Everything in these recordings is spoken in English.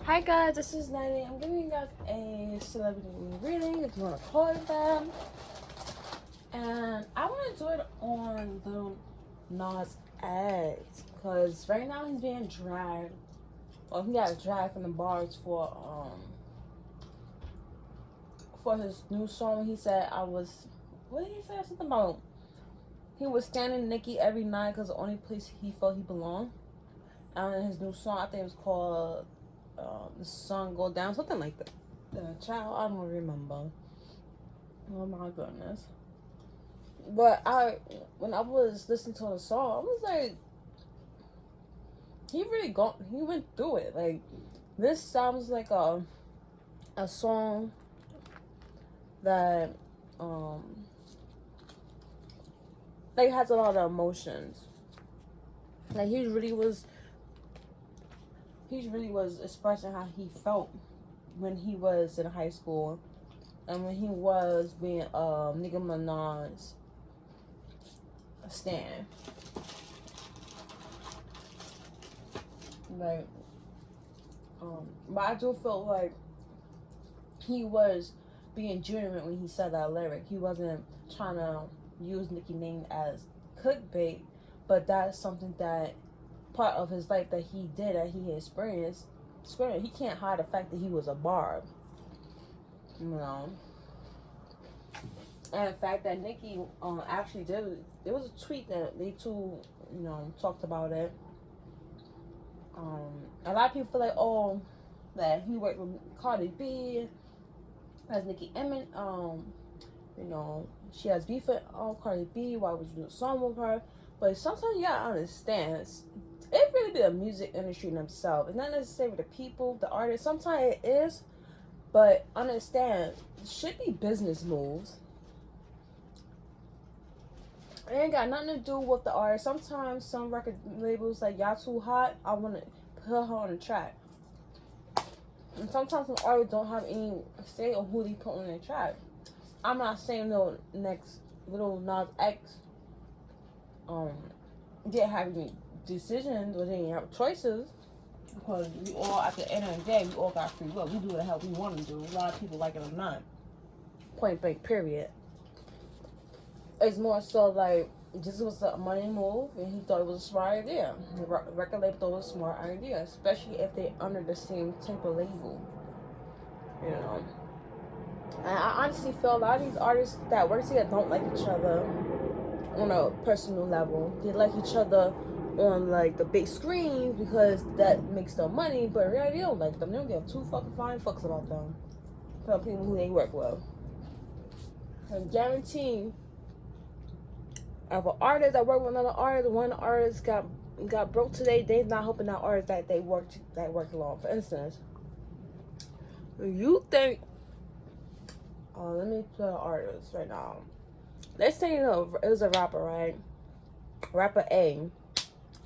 Hi guys, this is Nani. I'm giving you guys a celebrity reading if you want to call it that. And I want to do it on the Nas X because right now he's being dragged. Well, he got dragged from the bars for his new song. He said what did he say? Something about he was standing Nicki every night because the only place he felt he belonged. And his new song, I think it was called The Sun Go Down, something like that. Child, I don't remember. Oh my goodness. But when I was listening to the song, I was like, he went through it. Like, this sounds like a song that, like, has a lot of emotions. Like, he really was expressing how he felt when he was in high school and when he was being Nicki Minaj's stan. Like, but I do feel like he was being genuine when he said that lyric. He wasn't trying to use Nicki name as clickbait, but that's something that part of his life that he did, that he experienced. He can't hide the fact that he was a barb, you know. And the fact that Nicki actually did, there was a tweet that they two, talked about it. A lot of people feel like, oh, that he worked with Cardi B, as Nicki Emmett, she has beef with Cardi B. Why would you do a song with her? But sometimes you gotta understand, it really be the music industry themselves. It's not necessarily the people, the artists. Sometimes it is, but understand, it should be business moves. It ain't got nothing to do with the artist. Sometimes some record labels like, y'all too hot, I want to put her on the track. And sometimes some artists don't have any say on who they put on their track. I'm not saying no next little Nas X didn't have any decisions or didn't have choices, because we all, at the end of the day, we all got free will. We do what the hell we want to do. A lot of people like it or not. Point blank, period. It's more so like, this was a money move, and he thought it was a smart idea. The record label thought it was a smart idea, especially if they're under the same type of label. And I honestly feel a lot of these artists that work together don't like each other on a personal level. They like each other on like the big screens because that makes them money, but in reality they don't like them. They don't give two fucking flying fucks about them. For people who they work with. And guarantee, if an artist that work with another artist, one artist got broke today, they're not helping that artist that they worked along. For instance, you think, let me play an artist right now. Let's say it was a rapper, right? Rapper A,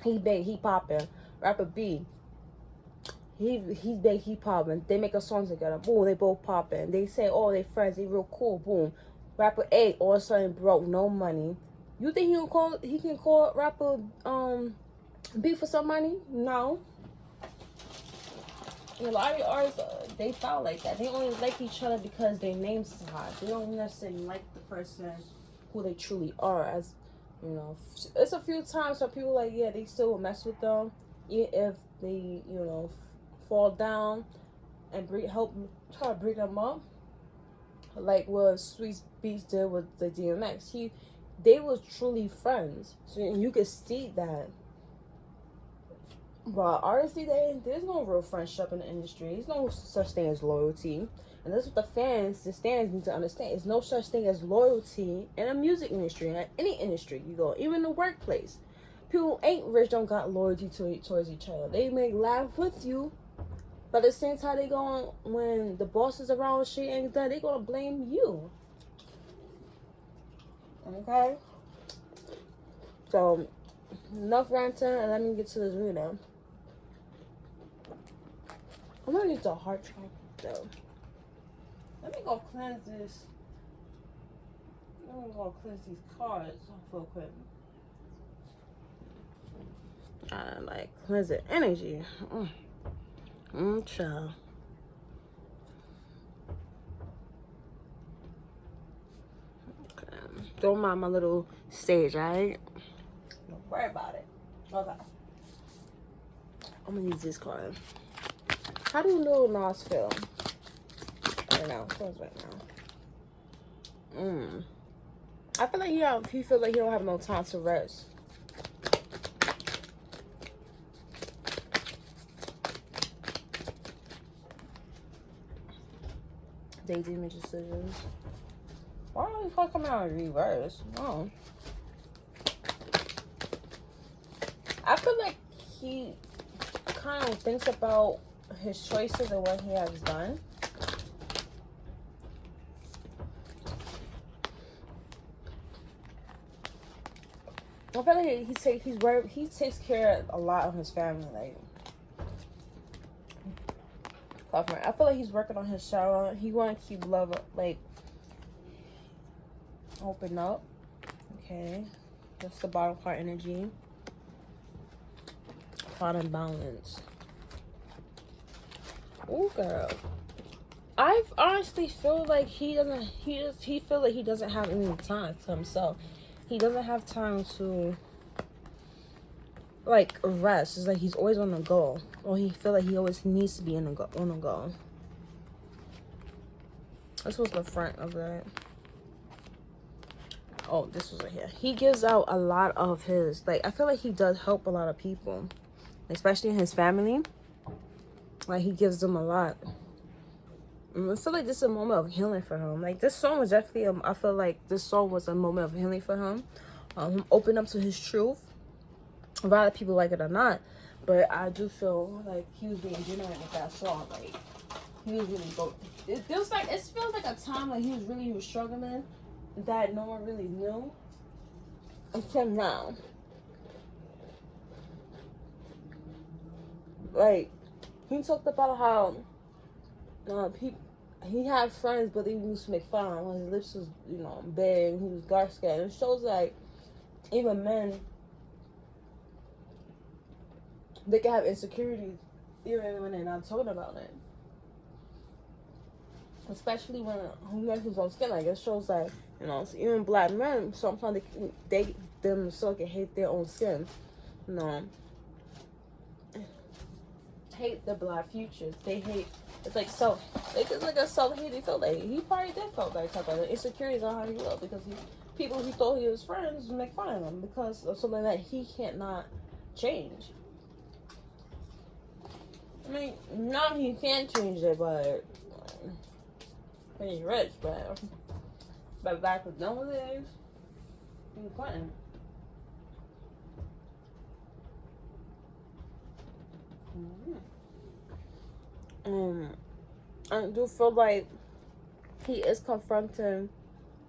he big, he popping. Rapper B, he's big, he popping. They make a song together. Boom, they both popping. They say, oh, they friends, they real cool. Boom. Rapper A all of a sudden broke, no money. You think he can call rapper B for some money? No. And a lot of the artists, they foul like that. They only like each other because their names is hot. They don't necessarily like the person who they truly are. As you know, it's a few times where people like, yeah, they still will mess with them, even if they, fall down and try to bring them up. Like what Sweet Beats did with the DMX. They was truly friends. So you could see that. But honestly, there's no real friendship in the industry. There's no such thing as loyalty. And that's what the stands need to understand. There's no such thing as loyalty in the music industry, in any industry you go, even the workplace. People ain't rich, don't got loyalty towards each other. They may laugh with you, but at the same time, when the boss is around, shit ain't done, they gonna blame you. Okay? So, enough ranting, and let me get to this reading. I'm gonna use the heart track though. Let me go cleanse this. Let me go cleanse these cards real quick. Like cleanse the energy. Child. Okay. Don't mind my little stage, alright? Don't worry about it. Okay. I'm gonna use this card. How do you know Nas feel? Right now. Feels right now. I feel like he feels like he don't have no time to rest. Daydreaming decisions. Why are these cards coming out in reverse? No. I feel like he kind of thinks about his choices and what he has done. I feel like he takes care of a lot of his family. Like, I feel like he's working on his shower. He want to keep love like open up. Okay, that's the bottom part energy. Find balance. Oh, girl. I honestly feel like he feels like he doesn't have any time to himself. He doesn't have time to like rest. It's like he's always on the go, or he feel like he always needs to be on the go. This was the front of that. Oh, this was right here. He gives out a lot of his, like, I feel like he does help a lot of people, especially in his family. Like, he gives them a lot. I feel like this is a moment of healing for him. Like, this song was definitely, I feel like this song was a moment of healing for him. Him open up to his truth. A lot of people like it or not, but I do feel like he was being genuine with that song. Like, he was really going. It feels like a time like he was struggling that no one really knew until now. Like, he talked about how he had friends, but they used to make fun of him when his lips was, big, and he was dark skinned. It shows like even men, they can have insecurities even when they're not talking about it. Especially when who's on skin, like, it shows that, even black men sometimes they themselves can hate their own skin. Hate the black futures. They hate. It's like it's like a self-hate. They feel like he probably did feel that type of insecurities on how he looked because people he thought he was friends would make fun of him because of something that he can't not change. I mean, now he can change it, but when he's rich, but back with nowadays, he's fine. I do feel like he is confronting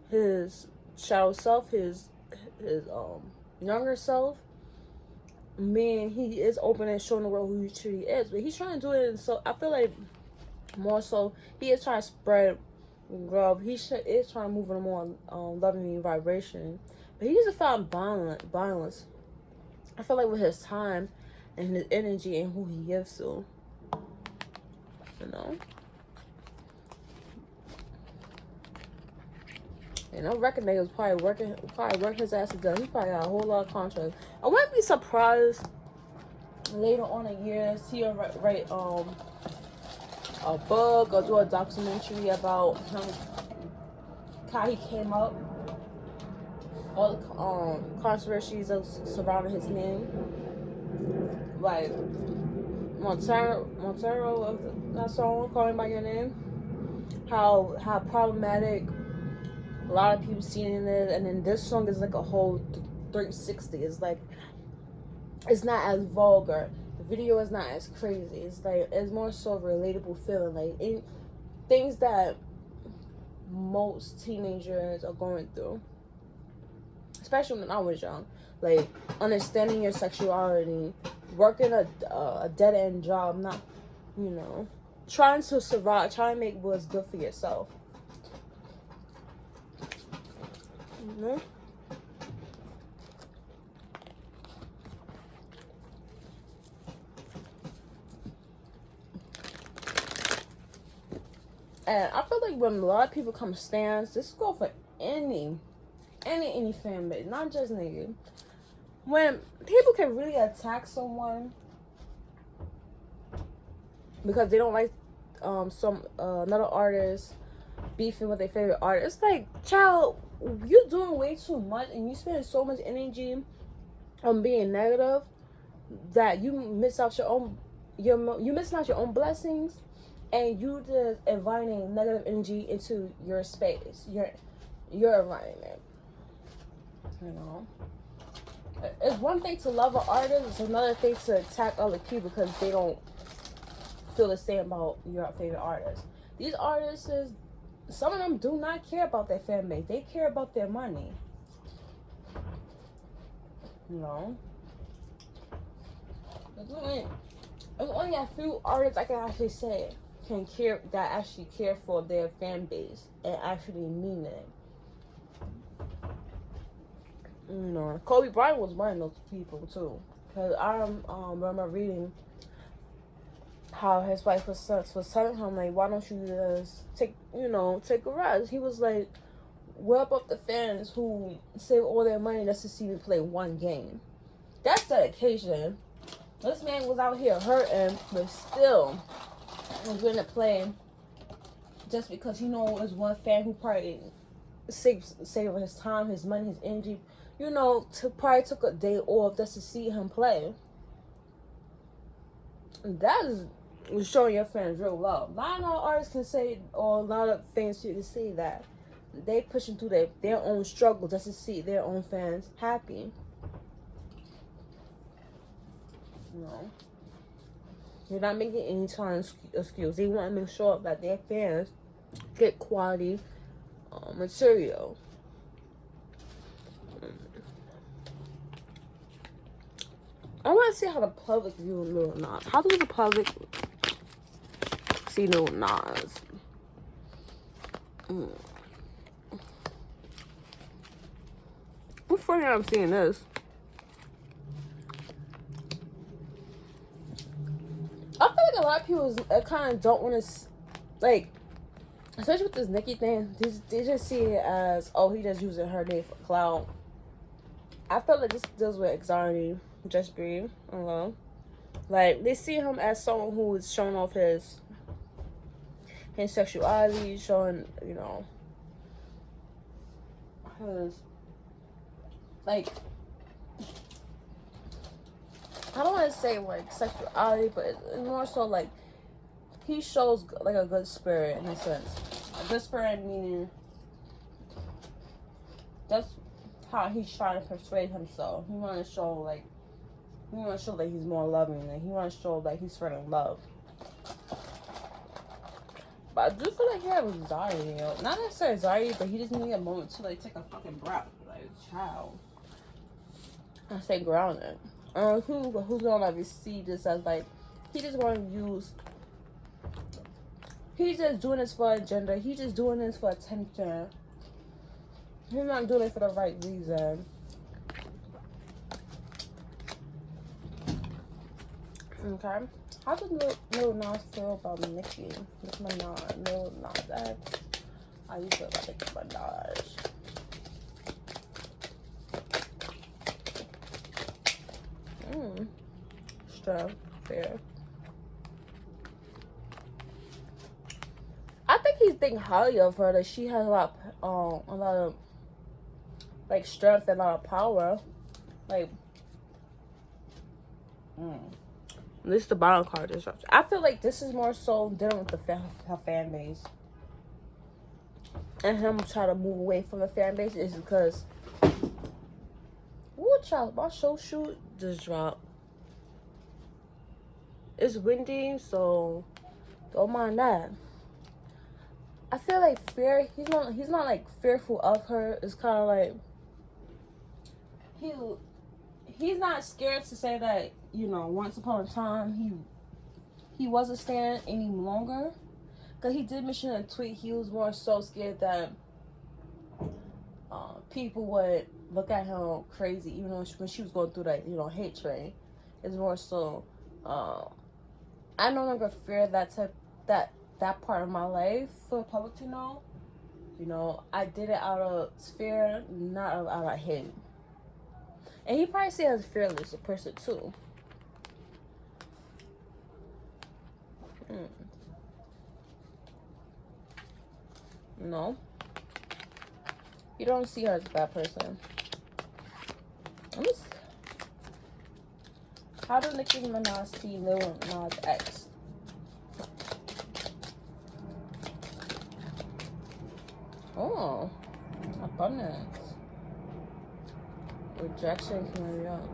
his shadow self, his younger self. He is open and showing the world who he truly is, but he's trying to do it. So I feel like more so he is trying to spread love. He is trying to move in a more loving vibration, but he doesn't find balance. I feel like with his time and his energy and who he gives to, And I reckon they was probably working his ass to death. He probably got a whole lot of contracts. I wouldn't be surprised later on in years he'll write a book or do a documentary about him, how he came up, all the controversies surrounding his name, like Montero, that song "Call Me by Your Name," how problematic a lot of people seeing it, and then this song is like a whole 360. It's like, it's not as vulgar. The video is not as crazy. It's like, it's more so relatable feeling, like things that most teenagers are going through, especially when I was young. Like, understanding your sexuality, working a dead end job, not, trying to survive, trying to make what's good for yourself. And I feel like when a lot of people come stands, this go for any fan base, not just nigga. When people can really attack someone because they don't like some another artist beefing with their favorite artist, it's like, child, you're doing way too much and you spending so much energy on being negative that you miss out you missing out your own blessings, and you just inviting negative energy into your space, your environment. You know, it's one thing to love an artist, it's another thing to attack other people because they don't feel the same about your favorite artist. These artists, some of them do not care about their fan base. They care about their money. You know, there's only a few artists I can actually say actually care for their fan base and actually mean it. You know, Kobe Bryant was one of those people too. Cause I remember reading how his wife was telling him, like, why don't you just take a rest? He was like, whip up the fans who save all their money just to see me play one game. That's dedication. This man was out here hurting, but still was going to play just because he know there's one fan who probably saved his time, his money, his energy. You know, probably took a day off just to see him play. That is showing your fans real love. A lot of artists can say, or a lot of fans can say that they pushing through their own struggle just to see their own fans happy. You know, they're not making any kind of excuse. They want to make sure that their fans get quality material. I want to see how the public view Lil Nas. How does the public see Lil Nas? What's funny I'm seeing this? I feel like a lot of people kind of don't want to, like, especially with this Nicki thing, they just see it as, oh, he just using her name for clout. I feel like this deals with anxiety, just breathe, alone. Like, they see him as someone who is showing off his sexuality, showing, you know, his, like, I don't want to say like sexuality, but it's more so like he shows like a good spirit in a sense. A good spirit meaning that's how he's trying to persuade himself. He want to show that he's more loving, and he want to show that he's spreading love. But I do feel like he has anxiety, you know? Not necessarily anxiety, but he just need a moment to like take a fucking breath, like, child. I say grounded. Who's gonna like see this as like he just want to use? He's just doing this for agenda. He's just doing this for attention. He's not doing it for the right reason. Okay. How does Lil Nas feel about Nicki? Nicki Minaj, Lil Nas X. How you feel about Nicki Minaj? Strength there. I think he's thinking highly of her, that she has a lot of like strength and a lot of power. Like, this is the bottom card disruption. I feel like this is more so dealing with her fan base, and him trying to move away from the fan base is because, ooh, child, my show shoot just dropped. It's windy, so don't mind that. I feel like he's not like fearful of her. It's kind of like he's not scared to say that, you know, once upon a time he wasn't standing any longer. Because he did mention in a tweet he was more so scared that people would look at him crazy, even though when she was going through that, you know, hate train. It's more so I no longer fear that that part of my life for the public to know. You know, I did it out of fear, not out of hate. And he probably see as fearless a person too. No. You don't see her as a bad person. How do Nicki Minaj see Lil Nas X? Oh, abundance. Rejection can be out.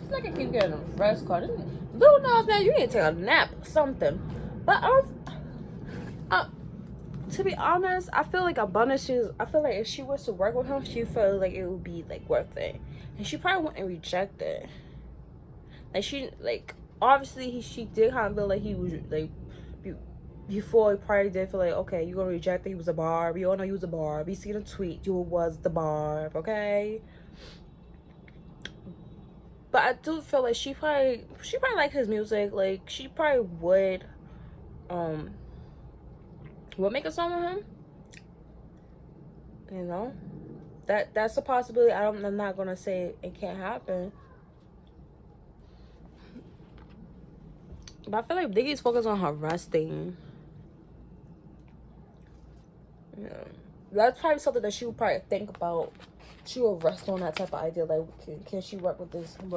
It's like I keep getting a rest card. Lil Nas, man, you need to take a nap or something. But to be honest, I feel like abundance. I feel like if she was to work with him, she felt like it would be like worth it, and she probably wouldn't reject it. Like obviously she did kind of feel like he was like before he probably did feel like, okay, you're gonna reject it. He was a barb. We all know he was a barb. We seen a tweet. You was the barb, okay? But I do feel like she probably like his music. Like she probably would make a song with him. You know, that's a possibility. I'm not gonna say it can't happen. But I feel like Biggie's focused on her resting. Yeah, that's probably something that she would probably think about. She will rest on that type of idea. Like, can she work with him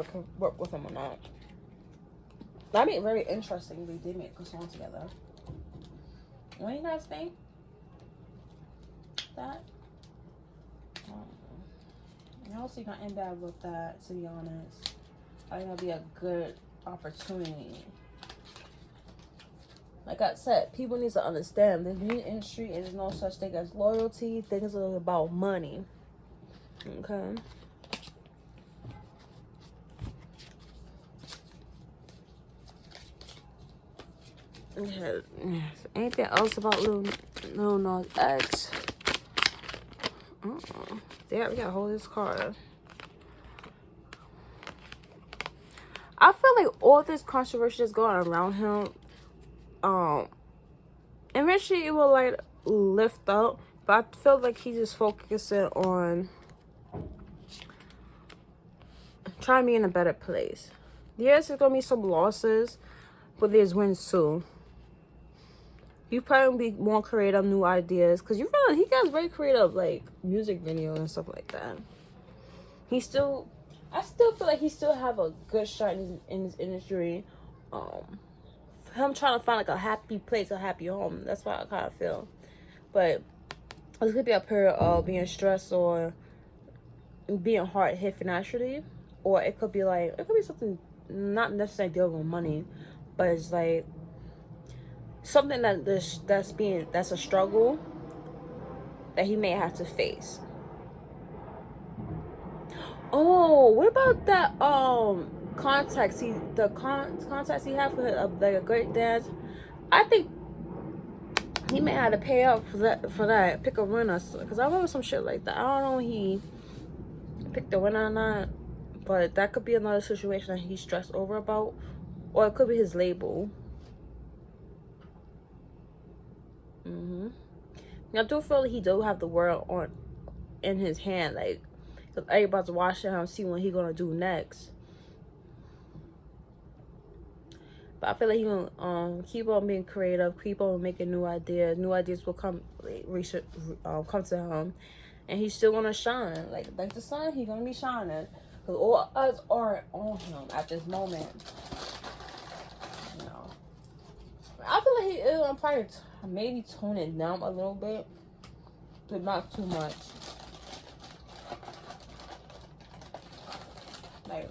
or not? That'd be very interesting if they did make a song together. What do you guys think? That? I don't see nothing bad with that, to be honest. I think that'd be a good opportunity. Like I said, people need to understand this music industry is no such thing as loyalty. Things are about money. Okay. Okay. Anything else about Lil Nas X? Yeah, we gotta hold this card. I feel like all this controversy that's going around him, eventually it will like lift up, but I feel like he's just focusing on trying to be in a better place. Yes, there's gonna be some losses, but there's wins too. You probably be more creative, new ideas, because you realize he got very creative, like music videos and stuff like that. I still feel like he still have a good shot in this industry. Him trying to find like a happy place, a happy home. That's what I kind of feel. But it could be a period of being stressed or being hard hit financially, or it could be something not necessarily dealing with money, but it's like something that's a struggle that he may have to face. Oh, what about that contacts he had for like a great dance? I think he may have to pay up for that. Pick a winner, because I remember some shit like that. I don't know if he picked the winner or not, but that could be another situation that he's stressed over about, or it could be his label. I do feel like he do have the world in his hand, like, because everybody's watching him, see what he gonna do next. But I feel like he gonna keep on being creative, keep on making new ideas. New ideas will come to him, and he's still gonna shine. Like the sun, he's gonna be shining. Because all eyes are on him at this moment. You know, I feel like he is probably maybe tone it down a little bit, but not too much. Like,